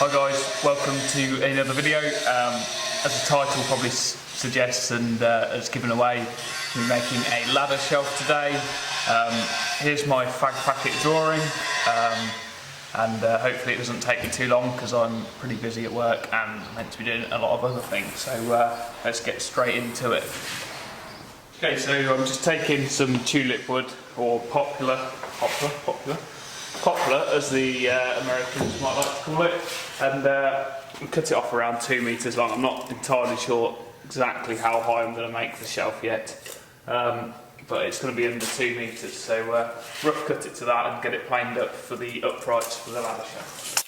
Hi guys, welcome to another video. As the title probably suggests and has given away, we're making a ladder shelf today. Here's my fag packet drawing, and hopefully it doesn't take me too long because I'm pretty busy at work and meant to be doing a lot of other things. So let's get straight into it. Okay, so I'm just taking some tulip wood, or poplar as the Americans might like to call it, and cut it off around 2 meters long. I'm not entirely sure exactly how high I'm going to make the shelf yet, but it's going to be under 2 meters, so rough cut it to that and get it planed up for the uprights for the ladder shelf.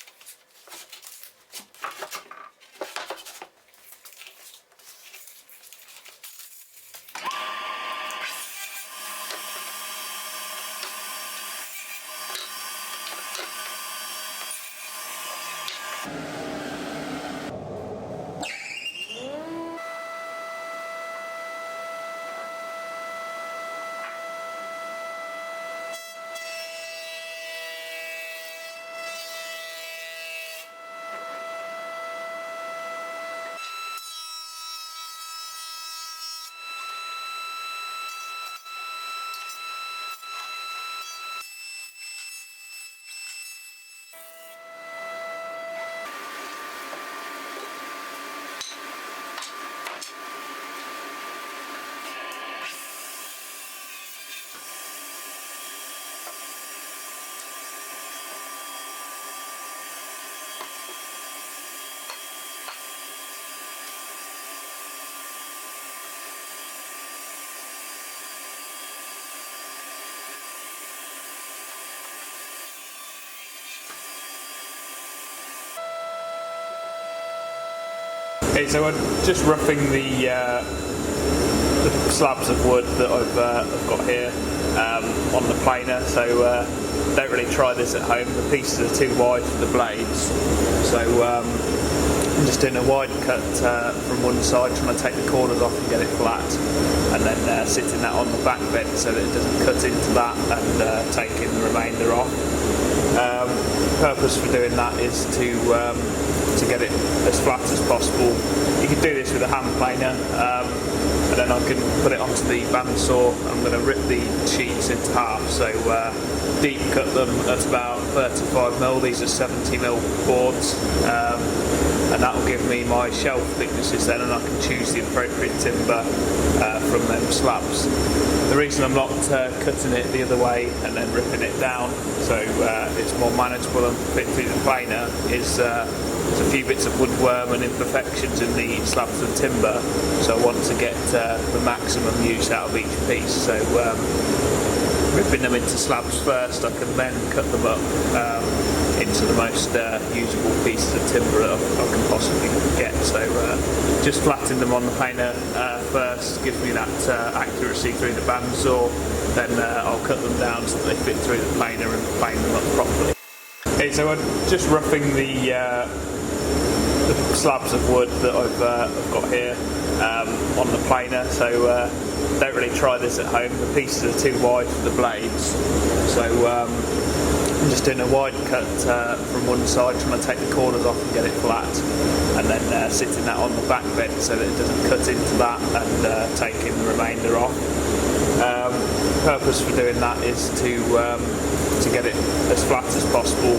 Okay, so I'm just roughing the slabs of wood that I've got here on the planer, so don't really try this at home. The pieces are too wide for the blades, so I'm just doing a wide cut from one side, trying to take the corners off and get it flat, and then sitting that on the back bit so that it doesn't cut into that, and taking the remainder off. Purpose for doing that is to get it as flat as possible. You can do this with a hand planer, and then I can put it onto the bandsaw. I'm going to rip the sheets into half, so deep cut them at about 35mm. These are 70mm boards, and that will give me my shelf thicknesses then, and I can choose the appropriate timber from them slabs. The reason I'm not cutting it the other way and then ripping it down so it's more manageable and fit through the planer is there's a few bits of woodworm and imperfections in the slabs of timber, so I want to get the maximum use out of each piece. So ripping them into slabs first, I can then cut them up into the most usable pieces of timber that I can possibly get. So just flattening them on the planer first gives me that accuracy through the bandsaw, then I'll cut them down so that they fit through the planer and plane them up properly. Okay, so I'm just roughing the slabs of wood that I've got here on the planer, so don't really try this at home. The pieces are too wide for the blades, so I'm just doing a wide cut from one side, trying to take the corners off and get it flat, and then sitting that on the back bit so that it doesn't cut into that, and taking the remainder off. Purpose for doing that is to get it as flat as possible.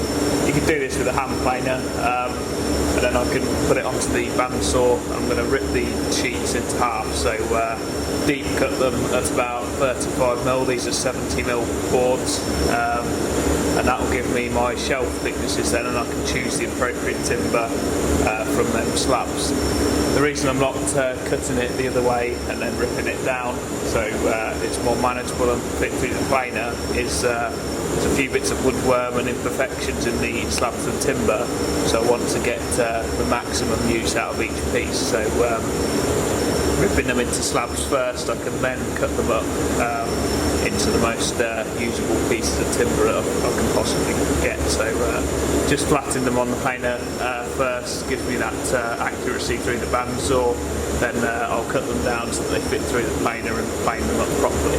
You can do this with a hand planer, and then I can put it onto the bandsaw. I'm going to rip the sheets into half, so deep cut them at about 35mm. These are 70mm boards, and that will give me my shelf thicknesses then, and I can choose the appropriate timber from them slabs. The reason I'm not cutting it the other way and then ripping it down so it's more manageable and fit through the planer is there's a few bits of woodworm and imperfections in the slabs of timber, so I want to get the maximum use out of each piece. So ripping them into slabs first, I can then cut them up into the most usable pieces of timber that I can possibly get. So just flattening them on the planer first gives me that accuracy through the bandsaw, then I'll cut them down so that they fit through the planer and plane them up properly.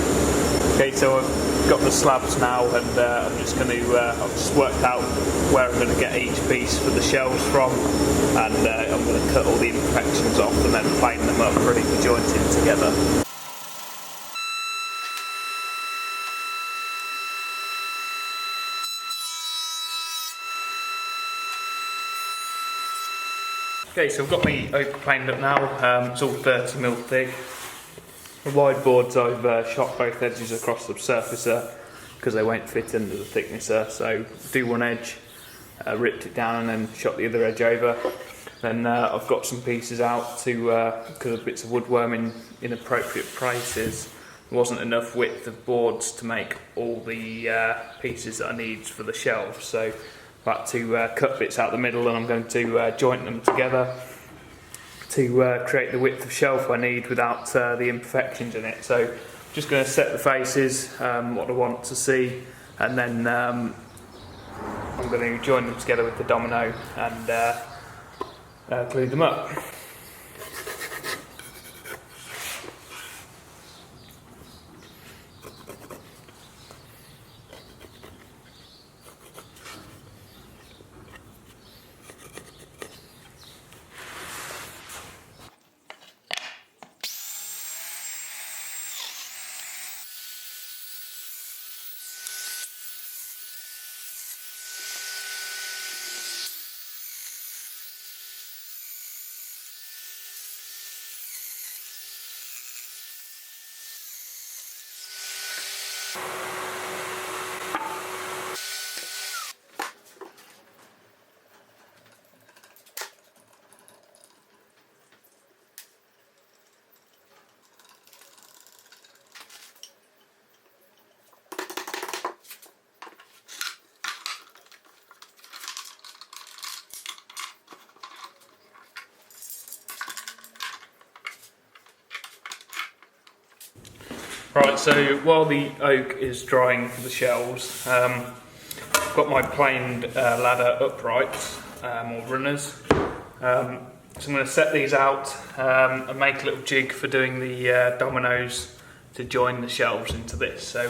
Okay, so I've got the slabs now, and I'm just going to, I've just worked out where I'm going to get each piece for the shelves from, and I'm going to cut all the imperfections off and then plane them up ready for jointing together. Okay, so I've got my oak planed up now. It's all 30mm thick. The wide boards I've shot both edges across the surfacer because they won't fit under the thicknesser. So do one edge, ripped it down, and then shot the other edge over. Then I've got some pieces out to because of bits of woodworm in inappropriate places. There wasn't enough width of boards to make all the pieces that I need for the shelves. So I've had to cut bits out the middle, and I'm going to joint them together to create the width of shelf I need without the imperfections in it. So I'm just going to set the faces, what I want to see, and then I'm going to join them together with the domino and glue them up. Right, so while the oak is drying for the shelves, I've got my planed ladder uprights, or runners. So I'm going to set these out and make a little jig for doing the dominoes to join the shelves into this. So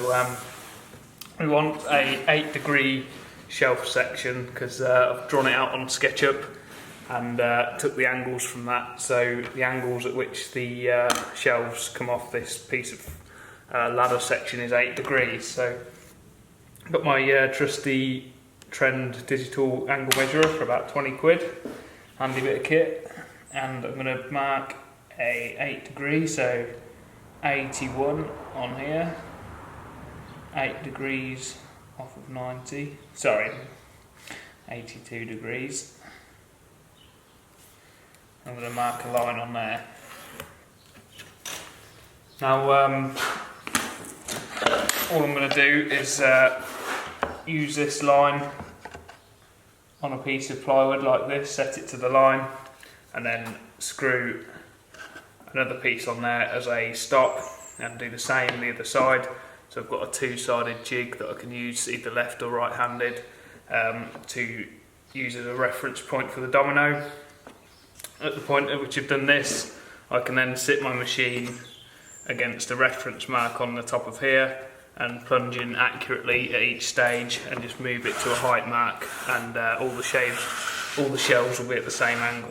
we want a 8-degree shelf section because I've drawn it out on SketchUp and took the angles from that. So the angles at which the shelves come off this piece of ladder section is 8 degrees. So I've got my trusty Trend digital angle measurer for about 20 quid, handy bit of kit, and I'm going to mark a 8 degrees, so 81 on here, 8 degrees off of 90, sorry, 82 degrees. I'm going to mark a line on there. Now all I'm going to do is use this line on a piece of plywood like this, set it to the line, and then screw another piece on there as a stop, and do the same the other side. So I've got a two-sided jig that I can use either left or right-handed to use as a reference point for the domino. At the point at which I've done this, I can then sit my machine against a reference mark on the top of here and plunge in accurately at each stage and just move it to a height mark, and all the shelves will be at the same angle.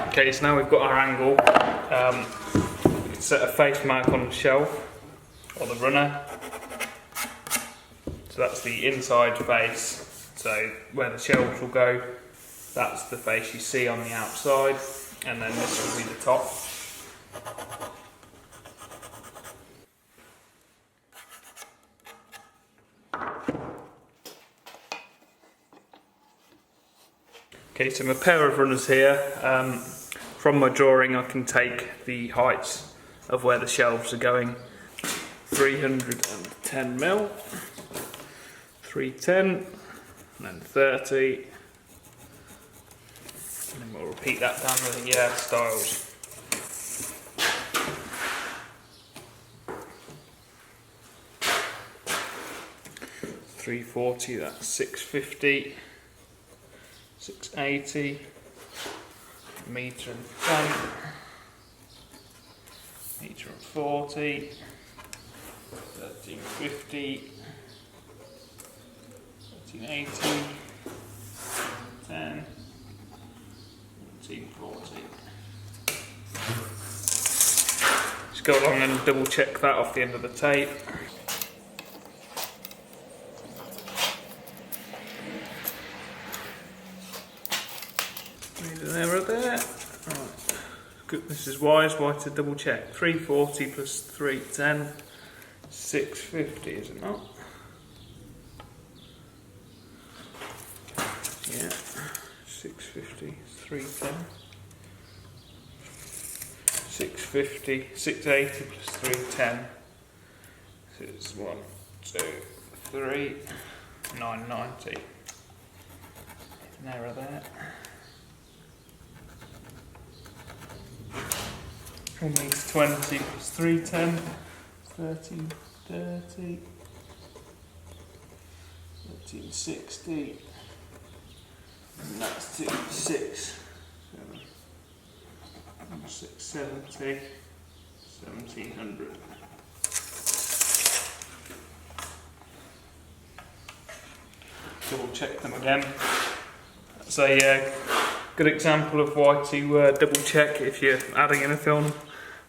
Okay, so now we've got our angle. Set a face mark on the shelf, or the runner. So that's the inside face, so where the shelves will go, that's the face you see on the outside, and then this will be the top. Okay, so my pair of runners here. From my drawing I can take the heights of where the shelves are going. 310mm, 310, and then 30, and then we'll repeat that down with the stiles. 340, that's 650, 680, metre and 10, metre and 40, 1350, 1380, 10, 1340. Just go along and double check that off the end of the tape. Made an error there. Right. Good. This is why to double check. 340 plus 310, 650, is it not? Yeah, 650, 310, 650, 680 plus 310. So it's 1, 2, 3, 990. An error there. 1 metre 20 plus 310, 1330, 1360, and that's 670, 1700. Double check them again. That's a good example of why to double check if you're adding anything on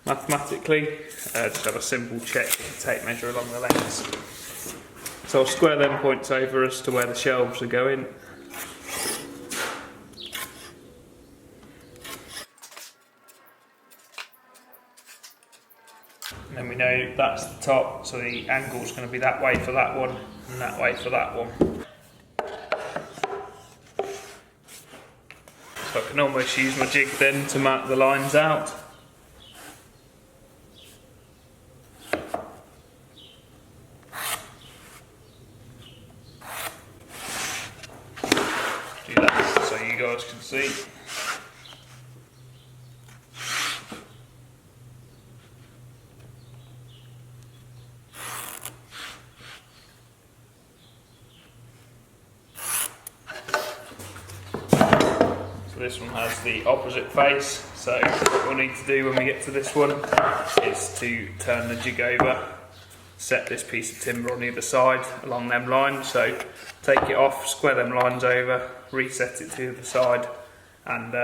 mathematically. Just have a simple check with the tape measure along the lengths. So I'll square them points over as to where the shelves are going. And then we know that's the top, so the angle's going to be that way for that one and that way for that one. So I can almost use my jig then to mark the lines out. Do that so you guys can see. This one has the opposite face, so what we'll need to do when we get to this one is to turn the jig over, set this piece of timber on either side along them lines, so take it off, square them lines over, reset it to the side, and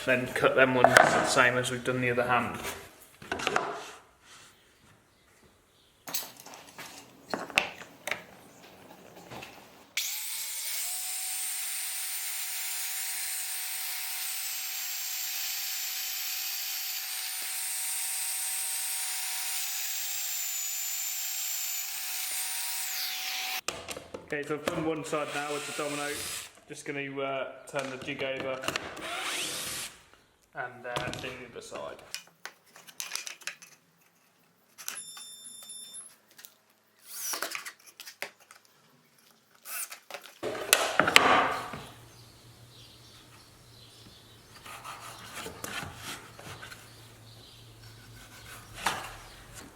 then cut them ones the same as we've done the other hand. Okay, so I've done one side now with the domino. Just going to turn the jig over and do the other side.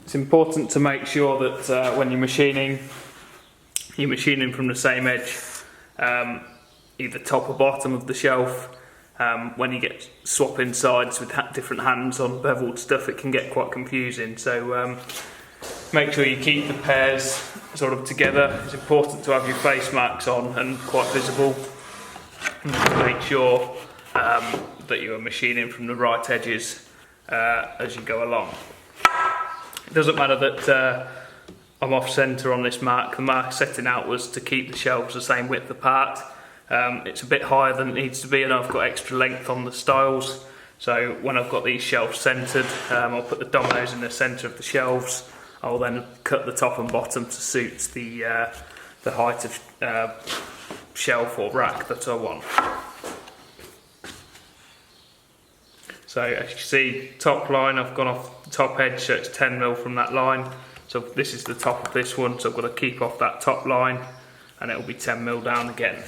It's important to make sure that when you're machining from the same edge, either top or bottom of the shelf. When you get swapping sides with different hands on beveled stuff, it can get quite confusing. So make sure you keep the pairs sort of together. It's important to have your face marks on and quite visible, and to make sure that you are machining from the right edges as you go along. It doesn't matter that I'm off centre on this mark. The mark setting out was to keep the shelves the same width apart. It's a bit higher than it needs to be, and I've got extra length on the stiles. So when I've got these shelves centred, I'll put the dominoes in the centre of the shelves. I'll then cut the top and bottom to suit the height of shelf or rack that I want. So as you can see, top line, I've gone off the top edge, so it's 10mm from that line. So this is the top of this one, so I've got to keep off that top line, and it will be 10mm down again.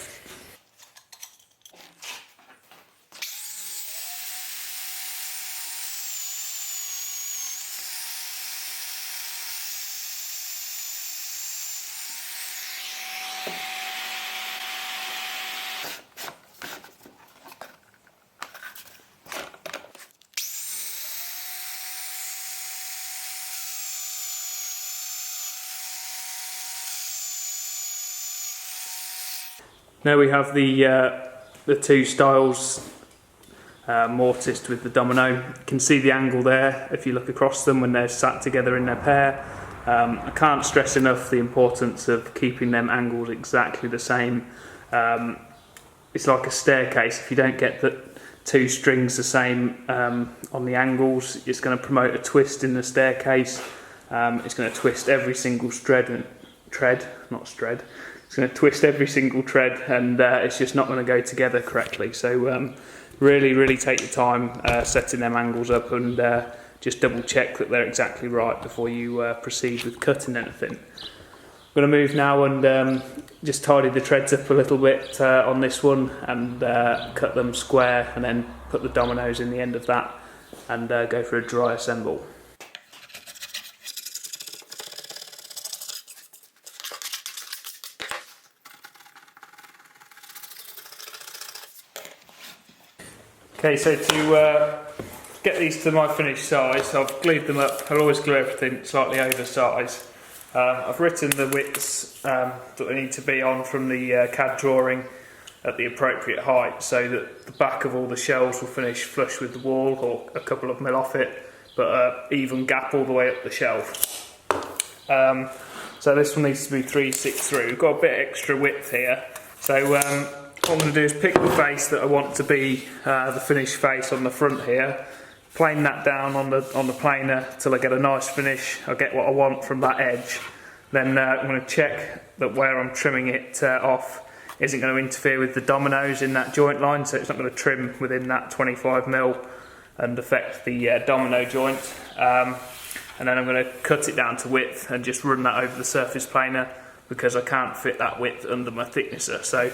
Now we have the two styles mortised with the domino. You can see the angle there if you look across them when they're sat together in their pair. I can't stress enough the importance of keeping them angles exactly the same. It's like a staircase. If you don't get the two strings the same on the angles, it's going to promote a twist in the staircase. It's going to twist every single It's going to twist every single tread, and it's just not going to go together correctly. So really take your time setting them angles up, and just double check that they're exactly right before you proceed with cutting anything. I'm going to move now and just tidy the treads up a little bit on this one, and cut them square, and then put the dominoes in the end of that, and go for a dry assemble. Okay, so to get these to my finished size, I've glued them up. I'll always glue everything slightly oversized. I've written the widths that they need to be on from the CAD drawing at the appropriate height, so that the back of all the shelves will finish flush with the wall, or a couple of mil off it, but even gap all the way up the shelf. So this one needs to be 3/6 through. We've got a bit extra width here, so what I'm going to do is pick the face that I want to be the finished face on the front here, plane that down on the planer till I get a nice finish. I get what I want from that edge. Then I'm going to check that where I'm trimming it off isn't going to interfere with the dominoes in that joint line, so it's not going to trim within that 25mm and affect the domino joint. And then I'm going to cut it down to width and just run that over the surface planer, because I can't fit that width under my thicknesser. So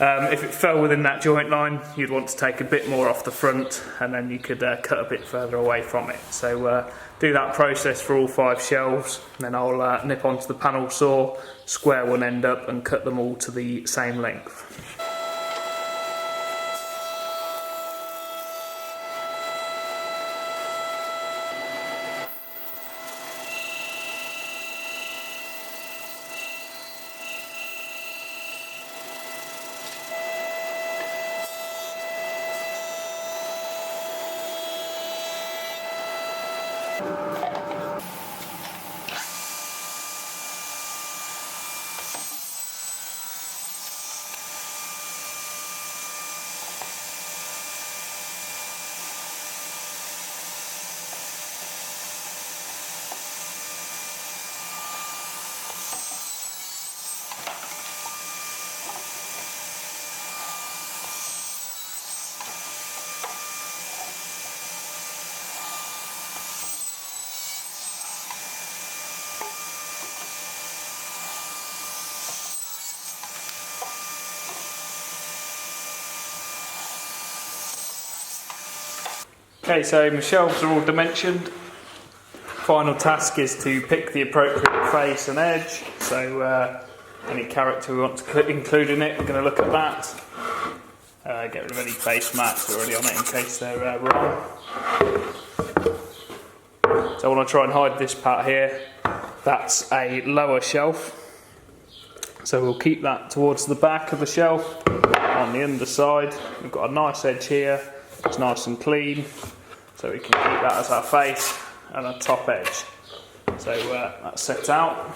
if it fell within that joint line, you'd want to take a bit more off the front, and then you could cut a bit further away from it. So do that process for all 5 shelves, and then I'll nip onto the panel saw, square one end up, and cut them all to the same length. Okay, so my shelves are all dimensioned. Final task is to pick the appropriate face and edge. So any character we want to include in it, we're going to look at that. Get rid of any face mats already on it in case they're wrong. So I want to try and hide this part here. That's a lower shelf. So we'll keep that towards the back of the shelf on the underside. We've got a nice edge here. It's nice and clean, so we can keep that as our face and our top edge. So that's set out.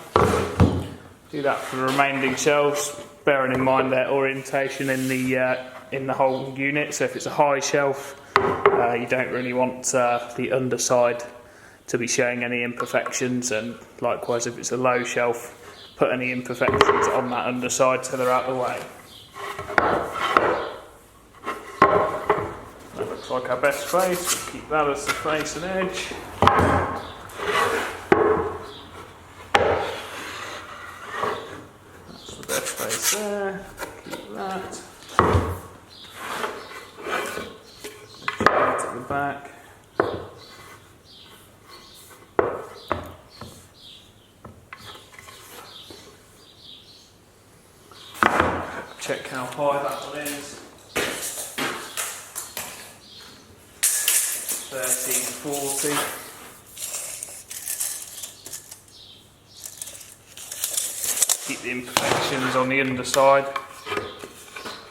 Do that for the remaining shelves, bearing in mind their orientation in the whole unit. So if it's a high shelf, you don't really want the underside to be showing any imperfections, and likewise if it's a low shelf, put any imperfections on that underside so they're out of the way. Like our best face, we'll keep that as the face and edge. That's the best face there, keep that. At the back. Check how high that one is. 1340. Keep the imperfections on the underside.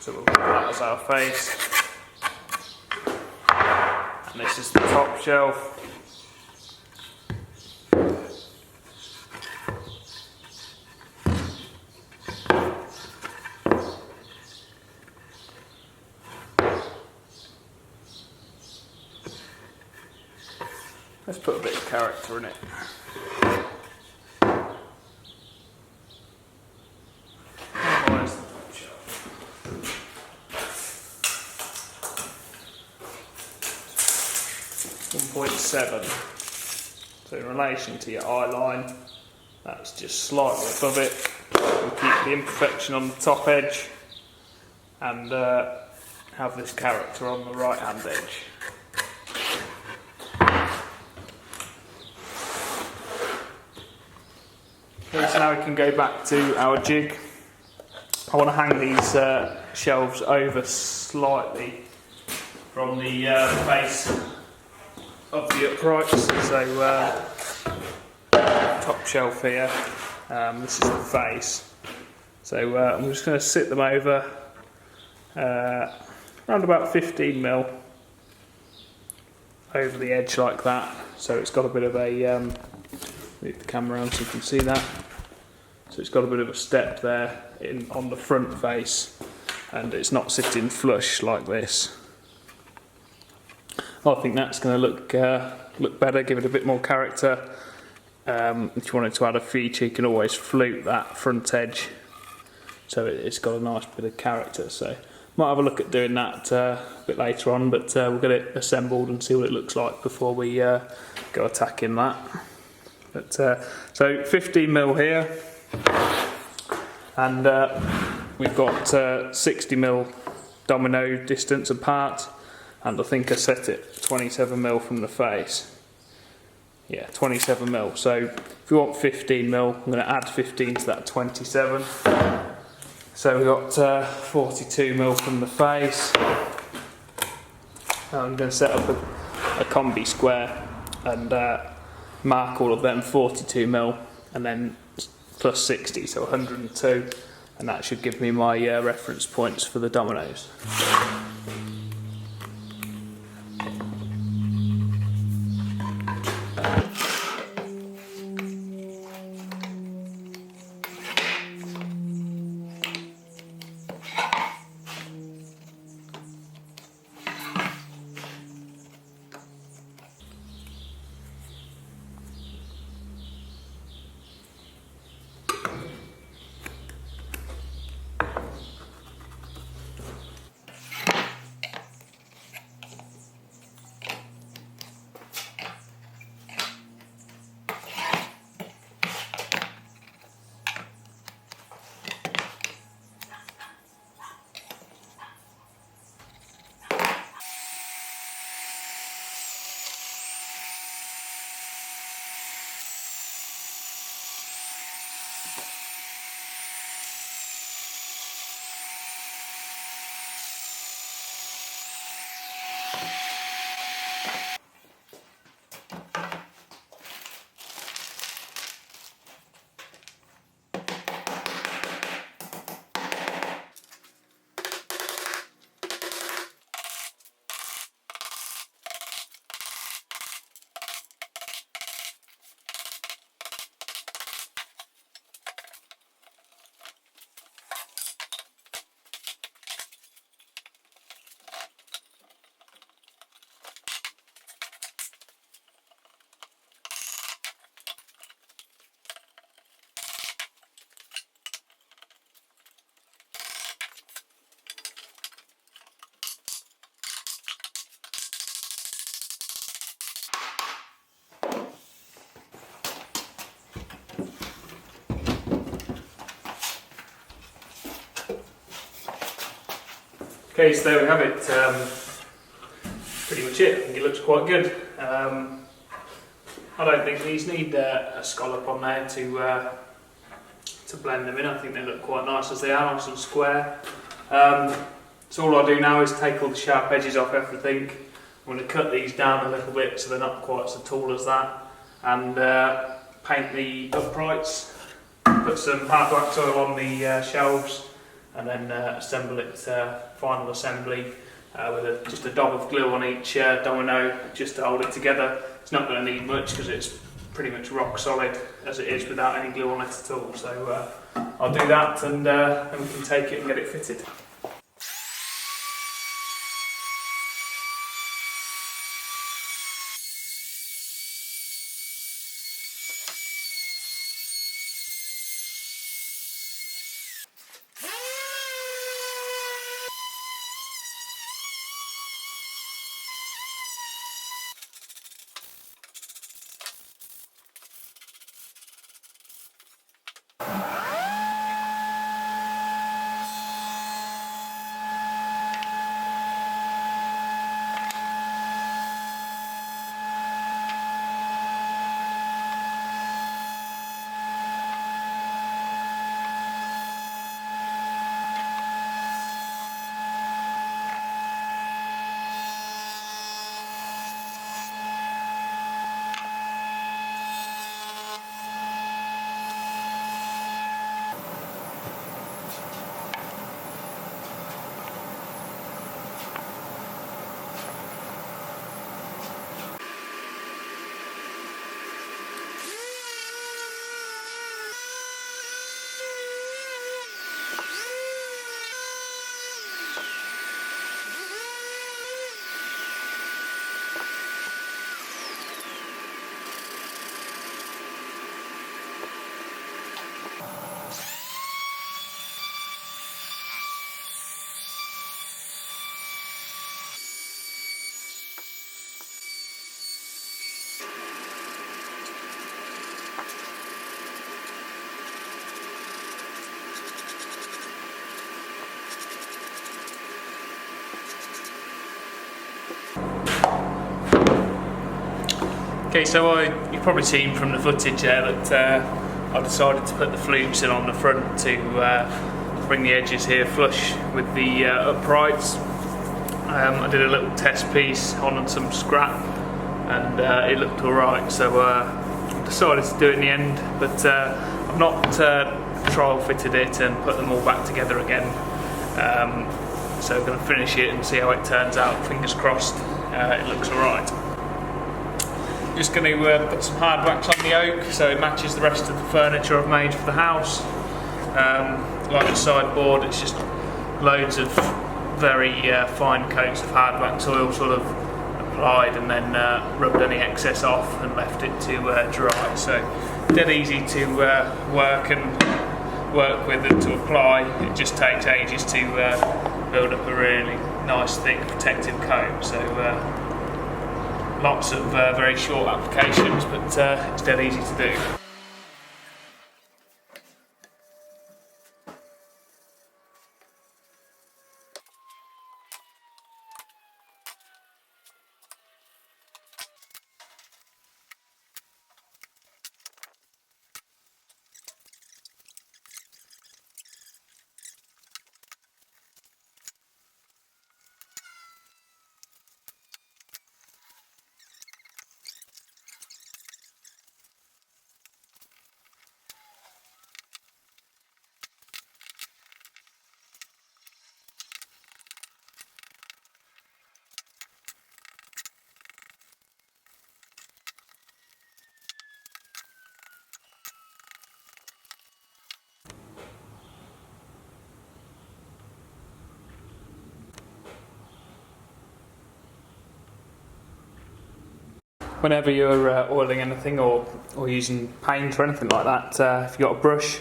So we'll put that as our face. And this is the top shelf. Let's put a bit of character in it. Where's the top shelf? 1.7. So in relation to your eye line, that's just slightly above it. We'll keep the imperfection on the top edge and have this character on the right hand edge. Okay, so now we can go back to our jig. I want to hang these shelves over slightly from the face of the uprights. So top shelf here, this is the face. So I'm just going to sit them over around about 15mm over the edge like that. So it's got a bit of a move the camera around so you can see that. So it's got a bit of a step there on the front face, and it's not sitting flush like this. I think that's going to look better, give it a bit more character. If you wanted to add a feature, you can always flute that front edge, so it's got a nice bit of character. So might have a look at doing that a bit later on, but we'll get it assembled and see what it looks like before we go attacking that. But, so 15mm here, and we've got 60mm domino distance apart, and I think I set it 27mm from the face. Yeah, 27mm. So if you want 15mm, I'm going to add 15 to that 27. So we've got 42mm from the face. I'm going to set up a combi square and mark all of them 42mm, and then plus 60, so 102, and that should give me my reference points for the dominoes. Okay, so there we have it. Pretty much it. I think it looks quite good. I don't think these need a scallop on there to blend them in. I think they look quite nice as they are, nice and square. So all I do now is take all the sharp edges off everything. I'm going to cut these down a little bit so they're not quite so tall as that, and paint the uprights, put some hard wax oil on the shelves, and then assemble it final assembly with just a dab of glue on each domino just to hold it together. It's not going to need much because it's pretty much rock solid as it is without any glue on it at all. So I'll do that, and then we can take it and get it fitted. Okay, so you've probably seen from the footage there that I decided to put the flutes in on the front to bring the edges here flush with the uprights. I did a little test piece on some scrap, and it looked alright, so I decided to do it in the end, but I've not trial fitted it and put them all back together again. So I'm going to finish it and see how it turns out. Fingers crossed it looks alright. Just going to put some hard wax on the oak so it matches the rest of the furniture I've made for the house. Like the sideboard, it's just loads of very fine coats of hard wax oil sort of applied, and then rubbed any excess off and left it to dry. So dead easy to work with and to apply. It just takes ages to build up a really nice thick protective coat. So lots of very short applications, but it's dead easy to do. Whenever you're oiling anything or using paint or anything like that, if you've got a brush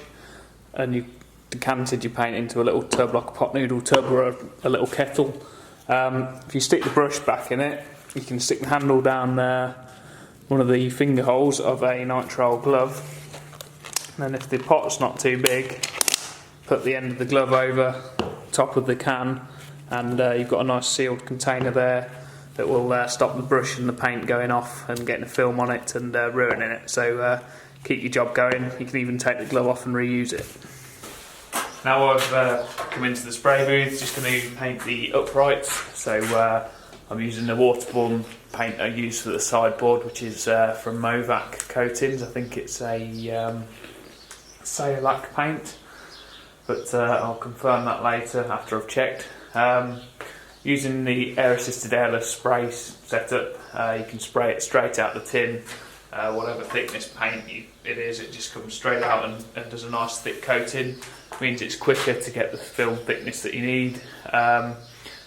and you decanted your paint into a little tub, like a pot noodle tub or a little kettle, if you stick the brush back in it, you can stick the handle down one of the finger holes of a nitrile glove, and then if the pot's not too big, put the end of the glove over top of the can, and you've got a nice sealed container there that will stop the brush and the paint going off and getting a film on it and ruining it. So keep your job going. You can even take the glove off and reuse it. Now I've come into the spray booth, just going to paint the uprights. So I'm using the waterborne paint I use for the sideboard, which is from Movac Coatings. I think it's a Sayerlack paint. but I'll confirm that later after I've checked. Using the air-assisted airless spray setup, you can spray it straight out the tin. Whatever thickness paint it is, it just comes straight out and does a nice thick coating. Means it's quicker to get the film thickness that you need.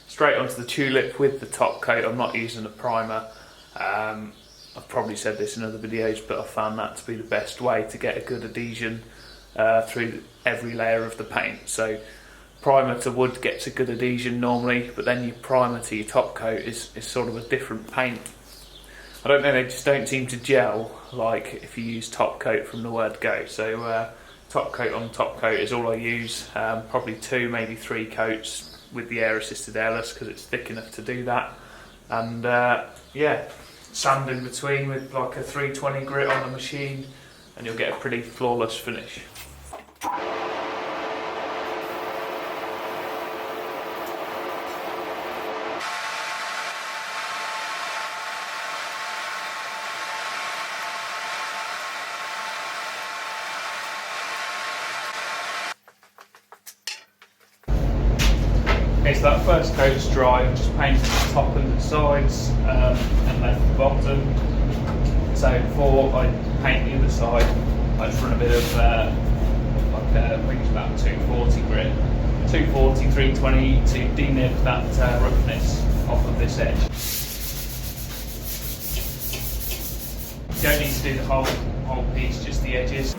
Straight onto the Tulip with the top coat. I'm not using a primer. I've probably said this in other videos, but I found that to be the best way to get a good adhesion through every layer of the paint. So primer to wood gets a good adhesion normally, but then your primer to your top coat is sort of a different paint. I don't know, they just don't seem to gel like if you use top coat from the word go. So top coat on top coat is all I use. Probably 2, maybe 3 coats with the air assisted airless because it's thick enough to do that. And yeah, sand in between with like a 320 grit on the machine and you'll get a pretty flawless finish. Okay, so that first coat is dry. I'm just painting the top and the sides and left the bottom. So before I paint the other side, I just run a bit of I think it's about 240 grit, 240, 320 to denib that roughness off of this edge. You don't need to do the whole piece, just the edges.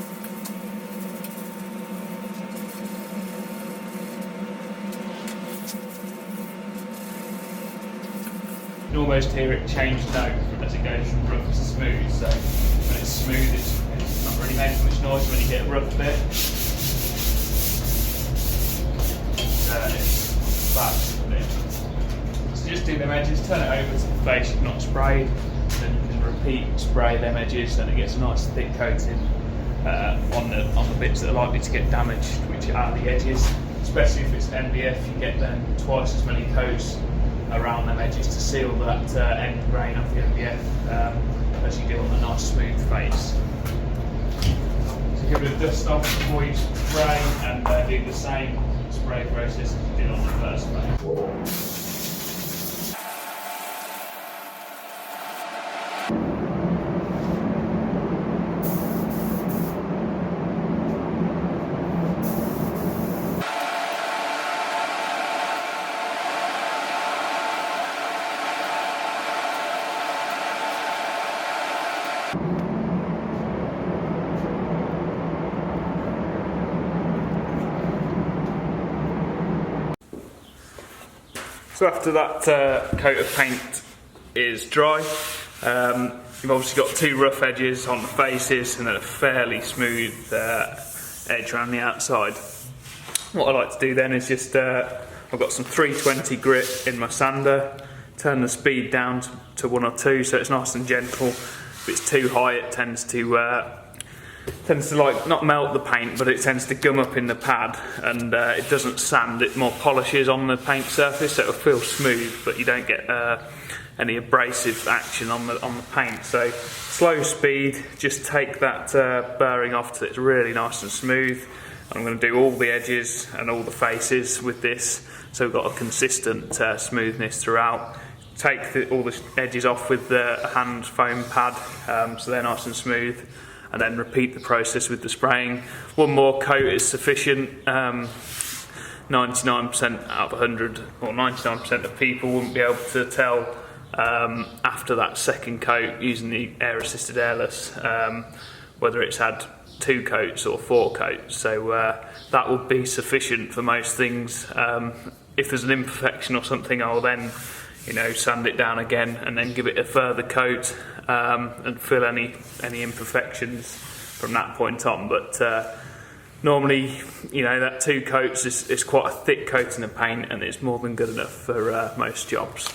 You can almost hear it change note as it goes from rough to smooth. So when it's smooth, it's not really making much noise. When you get a rough bit, it's fast. So just do them edges, turn it over to the face you've not sprayed, then you can repeat spray them edges, and it gets a nice thick coating on the bits that are likely to get damaged, which are the edges. Especially if it's MDF, you get then twice as many coats around them edges to seal that end grain of the MDF as you do on a nice smooth face. So give it a dust off before you spray and do the same spray process as you did on the first spray. So after that coat of paint is dry, you've obviously got 2 rough edges on the faces and then a fairly smooth edge around the outside. What I like to do then is just, I've got some 320 grit in my sander, turn the speed down to 1 or 2 so it's nice and gentle. If it's too high it tends to like not melt the paint, but it tends to gum up in the pad and it doesn't sand, it more polishes on the paint surface, so it'll feel smooth but you don't get any abrasive action on the paint. So slow speed, just take that burring off till it's really nice and smooth. I'm going to do all the edges and all the faces with this, so we've got a consistent smoothness throughout. Take all the edges off with the hand foam pad so they're nice and smooth, and then repeat the process with the spraying. 1 more coat is sufficient. 99% out of 100, or 99% of people wouldn't be able to tell after that second coat using the air assisted airless whether it's had 2 coats or 4 coats. So that would be sufficient for most things. If there's an imperfection or something, I'll then sand it down again and then give it a further coat and fill any imperfections from that point on. But normally, that 2 coats is quite a thick coating of paint and it's more than good enough for most jobs.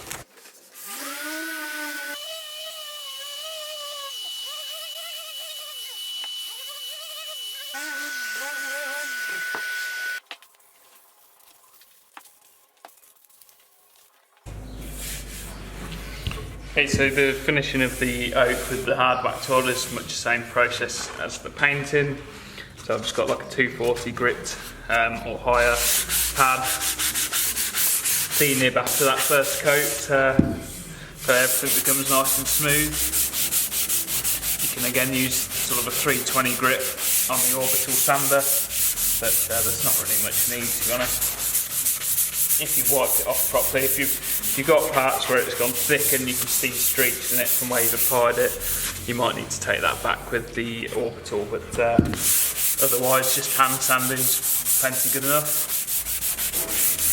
Okay, so the finishing of the oak with the hardback tool is much the same process as the painting. So I've just got like a 240 grit or higher pad. Clean nib after that first coat, so everything becomes nice and smooth. You can again use sort of a 320 grit on the orbital sander, but there's not really much need, to be honest. If you've wiped it off properly, if you've got parts where it's gone thick and you can see streaks in it from where you've applied it, you might need to take that back with the orbital, but otherwise just hand sanding's plenty good enough.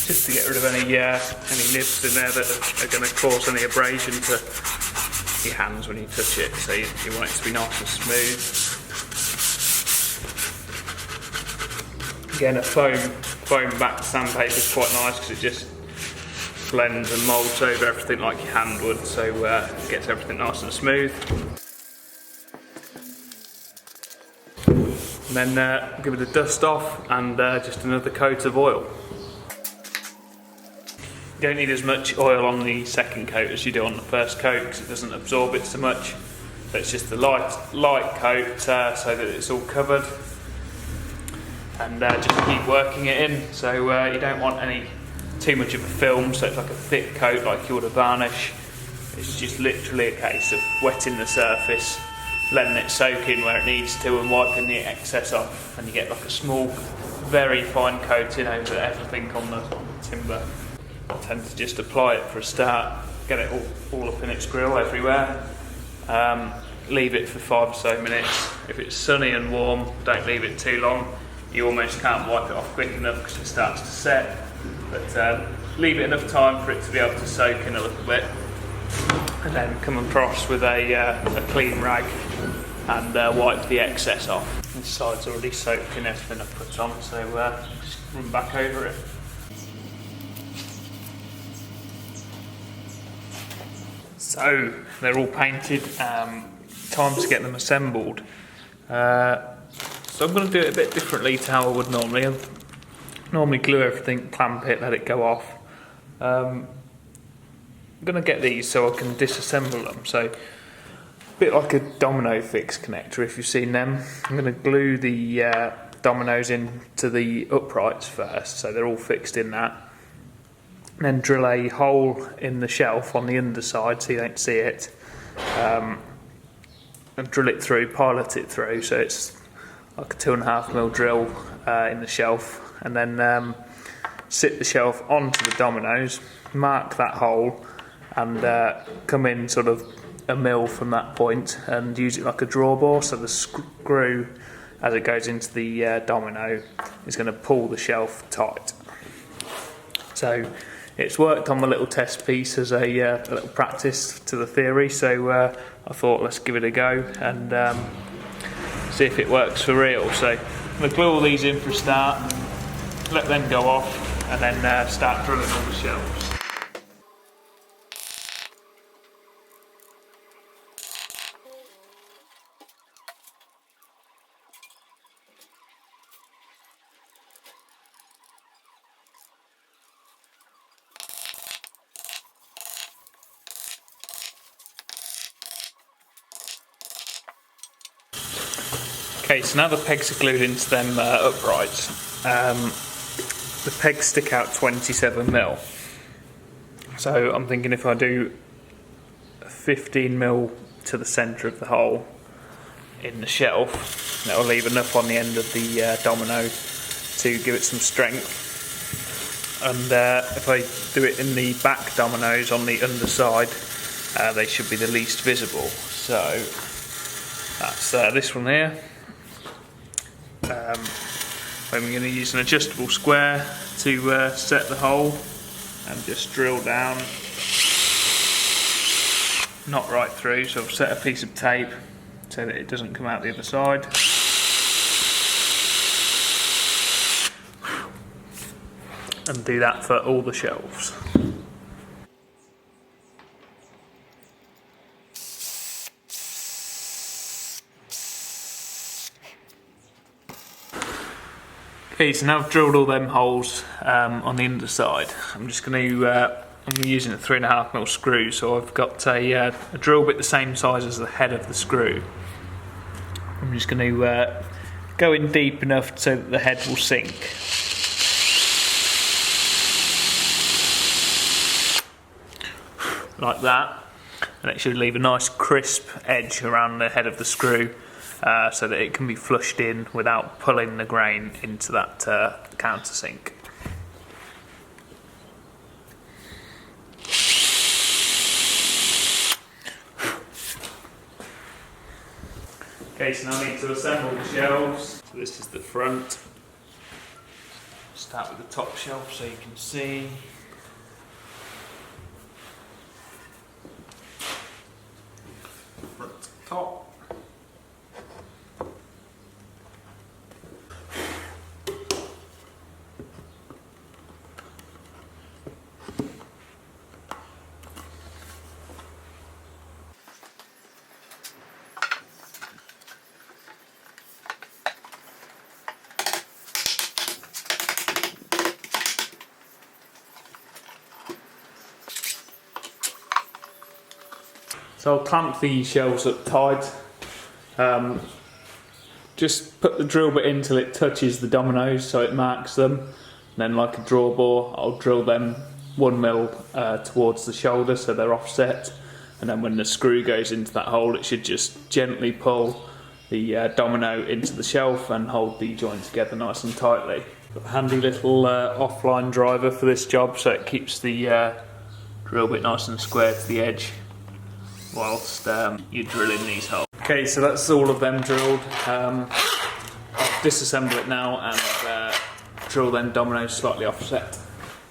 Just to get rid of any nibs in there that are going to cause any abrasion to your hands when you touch it, so you want it to be nice and smooth. Again, a foam back sandpaper is quite nice because it just blends and moulds over everything like your hand would, so it gets everything nice and smooth. And then give it a dust off and just another coat of oil. You don't need as much oil on the second coat as you do on the first coat because it doesn't absorb it so much. So it's just a light coat so that it's all covered. And just keep working it in. So you don't want too much of a film, so it's like a thick coat like you would a varnish. It's just literally a case of wetting the surface, letting it soak in where it needs to and wiping the excess off. And you get like a small, very fine coating over everything on the timber. I tend to just apply it for a start, get it all up in its grill everywhere, leave it for 5 or so minutes. If it's sunny and warm, don't leave it too long. You almost can't wipe it off quick enough because it starts to set, but leave it enough time for it to be able to soak in a little bit, and then come across with a clean rag and wipe the excess off. This side's already soaked in everything I've put on, so just run back over it. So they're all painted, time to get them assembled. So I'm going to do it a bit differently to how I would normally. I'd normally glue everything, clamp it, let it go off. I'm going to get these so I can disassemble them. So a bit like a domino fix connector, if you've seen them. I'm going to glue the dominoes into the uprights first, so they're all fixed in that. Then drill a hole in the shelf on the underside so you don't see it, and drill it through, pilot it through, so it's like a 2.5mm drill in the shelf, and then sit the shelf onto the dominoes, mark that hole, and come in sort of 1mm from that point and use it like a draw bore, so the screw as it goes into the domino is going to pull the shelf tight. So it's worked on my little test piece as a little practice to the theory, so I thought let's give it a go and see if it works for real. So I'm going to glue all these in for a start, let them go off, and then start drilling all the shelves. Okay, so now the pegs are glued into them uprights. The pegs stick out 27mm. So I'm thinking if I do 15mm to the centre of the hole in the shelf, that'll leave enough on the end of the domino to give it some strength. And if I do it in the back dominoes on the underside, they should be the least visible. So that's this one here. I'm going to use an adjustable square to set the hole and just drill down, not right through, so I've set a piece of tape so that it doesn't come out the other side. And do that for all the shelves. Okay, so now I've drilled all them holes on the underside. I'm just going to, I'm using a 3.5mm screw, so I've got a drill bit the same size as the head of the screw. I'm just going to go in deep enough so that the head will sink. Like that, and it should leave a nice crisp edge around the head of the screw so that it can be flushed in without pulling the grain into that countersink. Okay, so now I need to assemble the shelves. So this is the front. Start with the top shelf so you can see. Front to top. So I'll clamp the shelves up tight. Just put the drill bit in till it touches the dominoes so it marks them. And then like a draw bore, I'll drill them 1mm towards the shoulder so they're offset. And then when the screw goes into that hole, it should just gently pull the domino into the shelf and hold the joint together nice and tightly. Got a handy little offline driver for this job so it keeps the drill bit nice and square to the edge whilst you're drilling these holes. Okay, so that's all of them drilled. I'll disassemble it now and drill them dominoes slightly offset.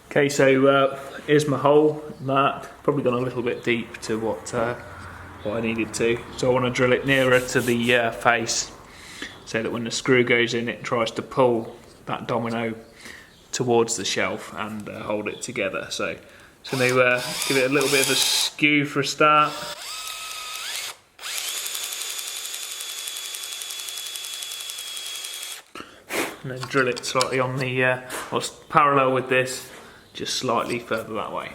Okay, so here's my hole. That probably gone a little bit deep to what I needed to. So I want to drill it nearer to the face so that when the screw goes in, it tries to pull that domino towards the shelf and hold it together. So I'm going to give it a little bit of a skew for a start. And then drill it slightly on the, or parallel with this, just slightly further that way.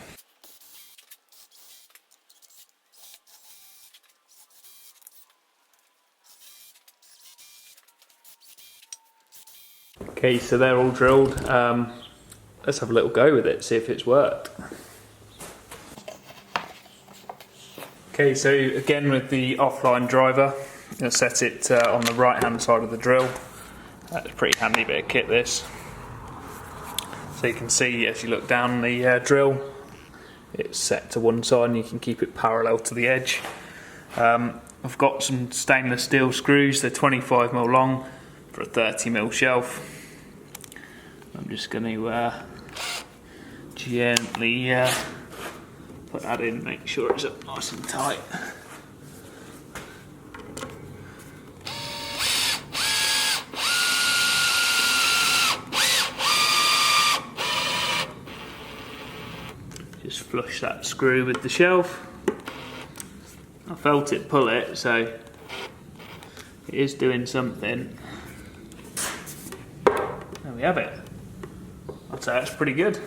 Okay, so they're all drilled. Let's have a little go with it, see if it's worked. Okay, so again with the offline driver, I'm going to set it on the right hand side of the drill. That's a pretty handy bit of kit, this. So you can see as you look down the drill, it's set to one side and you can keep it parallel to the edge. I've got some stainless steel screws, they're 25mm long for a 30mm shelf. I'm just going to gently put that in, make sure it's up nice and tight. Just flush that screw with the shelf. I felt it pull it, so it is doing something. There we have it. I'd say that's pretty good.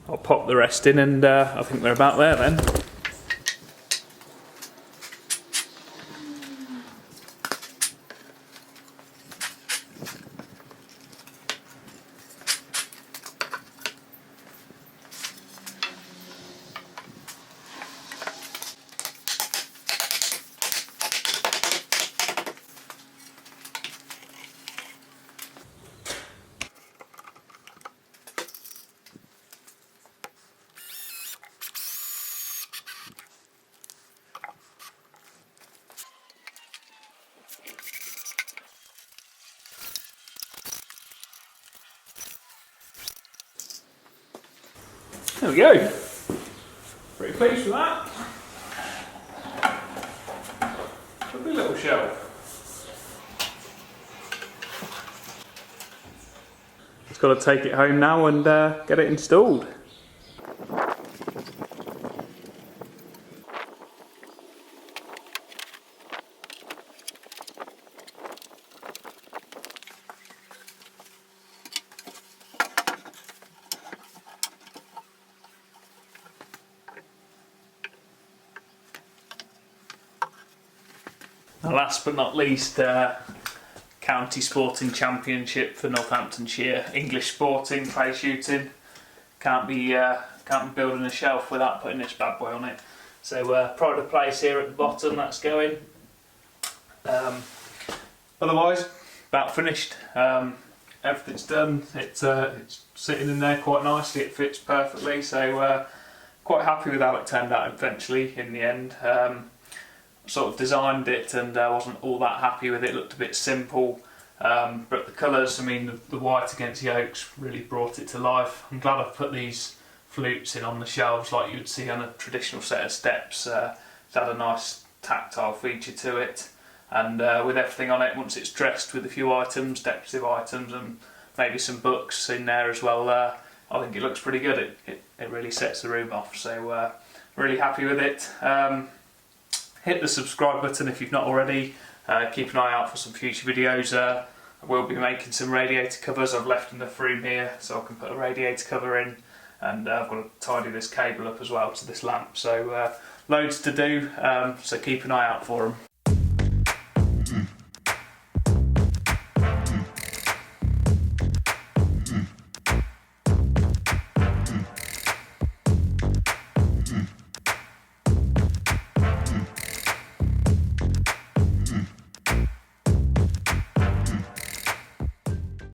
I'll pop the rest in and I think we're about there then. There we go. Pretty pleased with that. Lovely little shelf. Just got to take it home now and get it installed. And last but not least, county sporting championship for Northamptonshire, English sporting clay shooting. Can't be building a shelf without putting this bad boy on it. So pride of place here at the bottom, that's going. Otherwise, about finished. Everything's done. It's sitting in there quite nicely. It fits perfectly. So quite happy with how it turned out eventually. In the end, sort of designed it and wasn't all that happy with it. It looked a bit simple, but the colours, I mean, the white against the oaks really brought it to life. I'm glad I've put these flutes in on the shelves like you'd see on a traditional set of steps. It's had a nice tactile feature to it, and with everything on it, once it's dressed with a few items, decorative items, and maybe some books in there as well, I think it looks pretty good. It really sets the room off, so really happy with it. Hit the subscribe button if you've not already. Keep an eye out for some future videos. I will be making some radiator covers. I've left enough room here so I can put a radiator cover in, and I've got to tidy this cable up as well to this lamp, so loads to do, so keep an eye out for them.